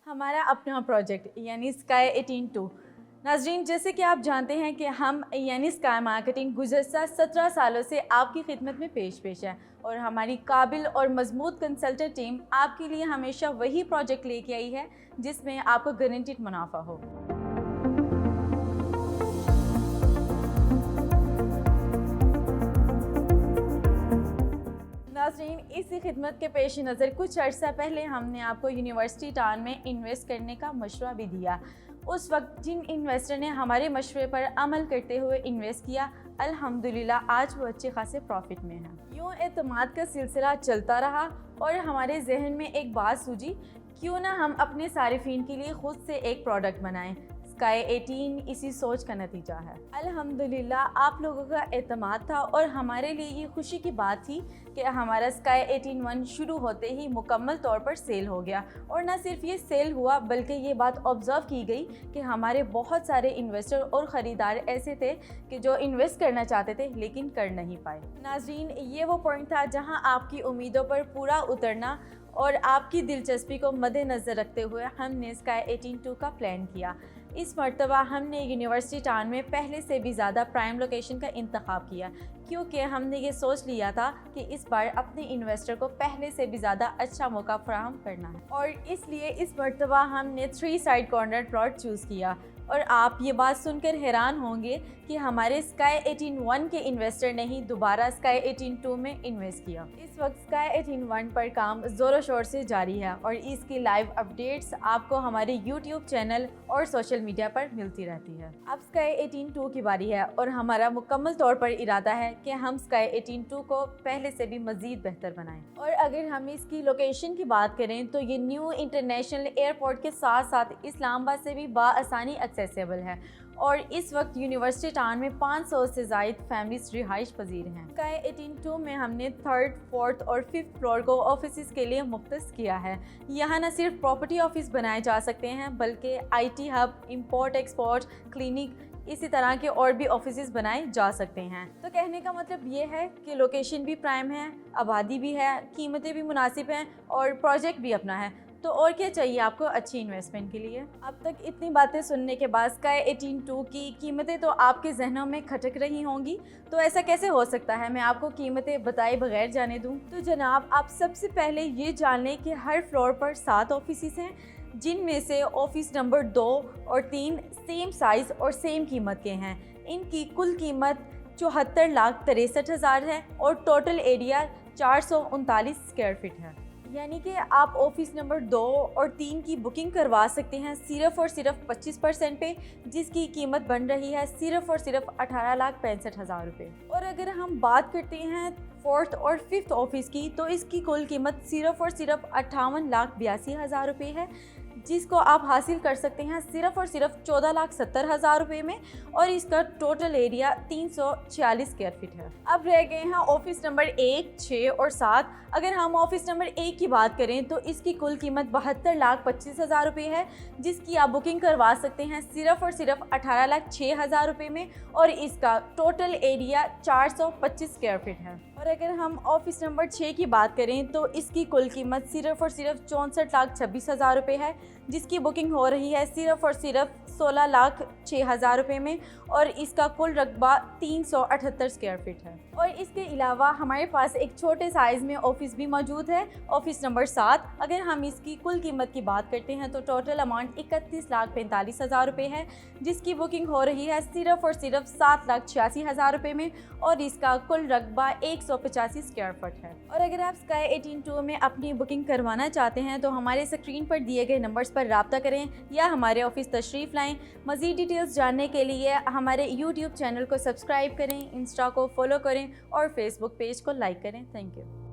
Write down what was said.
हमारा अपना प्रोजेक्ट यानी स्काई 18-2। नाजरीन, जैसे कि आप जानते हैं कि हम यानी स्काई मार्केटिंग गुज़श्ता 17 सालों से आपकी खिदमत में पेश है और हमारी काबिल और मजबूत कंसल्टेंट टीम आपके लिए हमेशा वही प्रोजेक्ट लेके आई है जिसमें आपको गारंटीड मुनाफा हो। नाज़रीन, इसी खिदमत के पेश नज़र कुछ अर्सा पहले हमने आपको यूनिवर्सिटी टाउन में इन्वेस्ट करने का मशवरा भी दिया। उस वक्त जिन इन्वेस्टर ने हमारे मशवरे पर अमल करते हुए इन्वेस्ट किया, अल्हम्दुलिल्लाह आज वो अच्छे खासे प्रॉफिट में हैं। यूँ एतमाद का सिलसिला चलता रहा और हमारे जहन में एक बात सूझी, क्यों ना हम अपने सारिफीन के लिए खुद से एक प्रोडक्ट बनाएं। स्काई 18 इसी सोच का नतीजा है। अल्हम्दुलिल्लाह आप लोगों का एतमाद था और हमारे लिए ये खुशी की बात थी कि हमारा स्काई 18-1 शुरू होते ही मुकम्मल तौर पर सेल हो गया। और न सिर्फ ये सेल हुआ बल्कि ये बात ऑब्ज़र्व की गई कि हमारे बहुत सारे इन्वेस्टर और ख़रीदार ऐसे थे कि जो इन्वेस्ट करना चाहते थे लेकिन कर नहीं पाए। नाज़रीन, ये वो पॉइंट था जहाँ आपकी उम्मीदों पर पूरा उतरना और आपकी दिलचस्पी को मद्देनज़र रखते हुए हमने स्काई 18-2 का प्लान किया। इस मरतबा हमने यूनिवर्सिटी टाउन में पहले से भी ज़्यादा प्राइम लोकेशन का इंतखाब किया, क्योंकि हमने ये सोच लिया था कि इस बार अपने इन्वेस्टर को पहले से भी ज़्यादा अच्छा मौका फराहम करना है और इसलिए इस मरतबा हमने 3 साइड कॉर्नर प्लॉट चूज़ किया। और आप ये बात सुनकर हैरान होंगे कि हमारे स्काई 18-1 के इन्वेस्टर ने ही दोबारा स्काई 18-2 में इन्वेस्ट किया। इस वक्त स्काई 18-1 पर काम ज़ोरों शोर से जारी है और इसकी लाइव अपडेट्स आपको हमारे यूट्यूब चैनल और सोशल मीडिया पर मिलती रहती है। अब स्काई 18-2 की बारी है और हमारा मुकम्मल तौर पर इरादा है कि हम स्काई 18-2 को पहले से भी मज़ीद बेहतर बनाएं। और अगर हम इसकी लोकेशन की बात करें तो ये न्यू इंटरनेशनल एयरपोर्ट के साथ साथ इस्लामाबाद से भी बाआसानी एक्सेसिबल है और इस वक्त यूनिवर्सिटी टाउन में 500 से ज़ायद फैमिलीज रिहाइश पजीर हैं। स्काई 18-2 में हमने 3rd, 4th और 5th फ्लोर को ऑफिस के लिए मुख्तस किया है। यहाँ न सिर्फ प्रॉपर्टी ऑफिस बनाए जा सकते हैं बल्कि IT hub, import export, clinic, इसी तरह के और भी ऑफिस बनाए जा सकते हैं। तो कहने का मतलब ये है कि लोकेशन भी प्राइम है, आबादी भी है, कीमतें भी मुनासिब हैं और प्रोजेक्ट भी अपना है। तो और क्या चाहिए आपको अच्छी इन्वेस्टमेंट के लिए। अब तक इतनी बातें सुनने के बाद स्काई 18-2 की कीमतें तो आपके जहनों में खटक रही होंगी, तो ऐसा कैसे हो सकता है मैं आपको कीमतें बताए बगैर जाने दूं। तो जनाब, आप सबसे पहले ये जान लें कि हर फ्लोर पर 7 ऑफिस हैं, जिनमें से ऑफिस नंबर 2 और 3 सेम साइज़ और सेम कीमत के हैं। इनकी कुल कीमत 74,63,000 है और टोटल एरिया 439 स्क्वायर फीट है। यानी कि आप ऑफिस नंबर 2 और 3 की बुकिंग करवा सकते हैं सिर्फ़ और सिर्फ 25% पे, जिसकी कीमत बन रही है सिर्फ़ और सिर्फ 18,65,000 रुपये। और अगर हम बात करते हैं 4th और 5th ऑफिस की, तो इसकी कुल कीमत सिर्फ़ और सिर्फ 58,82,000 रुपये है, जिसको आप हासिल कर सकते हैं सिर्फ़ और सिर्फ 14,70,000 रुपये में और इसका टोटल एरिया 346 स्क्वायर फीट है। अब रह गए हैं ऑफिस नंबर 1, 6 और 7। अगर हम ऑफिस नंबर 1 की बात करें तो इसकी कुल कीमत 72,25,000 रुपये है, जिसकी आप बुकिंग करवा सकते हैं सिर्फ़ और सिर्फ 18,06,000 रुपये में और इसका टोटल एरिया 425 स्क्वायर फीट है। और अगर हम ऑफिस नंबर 6 की बात करें तो इसकी कुल कीमत सिर्फ़ और सिर्फ 64,26,000 रुपये है, जिसकी बुकिंग हो रही है सिर्फ़ और सिर्फ 16,06,000 रुपये में और इसका कुल रकबा 378 स्क्वायर फीट है। और इसके अलावा हमारे पास एक छोटे साइज़ में ऑफिस भी मौजूद है, ऑफिस नंबर 7। अगर हम इसकी कुल कीमत की बात करते हैं तो टोटल अमाउंट 31,45,000 रुपये है, जिसकी बुकिंग हो रही है सिर्फ़ और सिर्फ 7,86,000 रुपये में और इसका कुल रकबा 185 स्क्वायर फीट है। और अगर आप स्काई 18-2 में अपनी बुकिंग करवाना चाहते हैं तो हमारे स्क्रीन पर दिए गए नंबर्स पर राब्ता करें या हमारे ऑफिस तशरीफ़ लाएं। मज़ीद डिटेल्स जानने के लिए हमारे यूट्यूब चैनल को सब्सक्राइब करें, इंस्टा को फॉलो करें और फेसबुक पेज को लाइक करें। Thank you.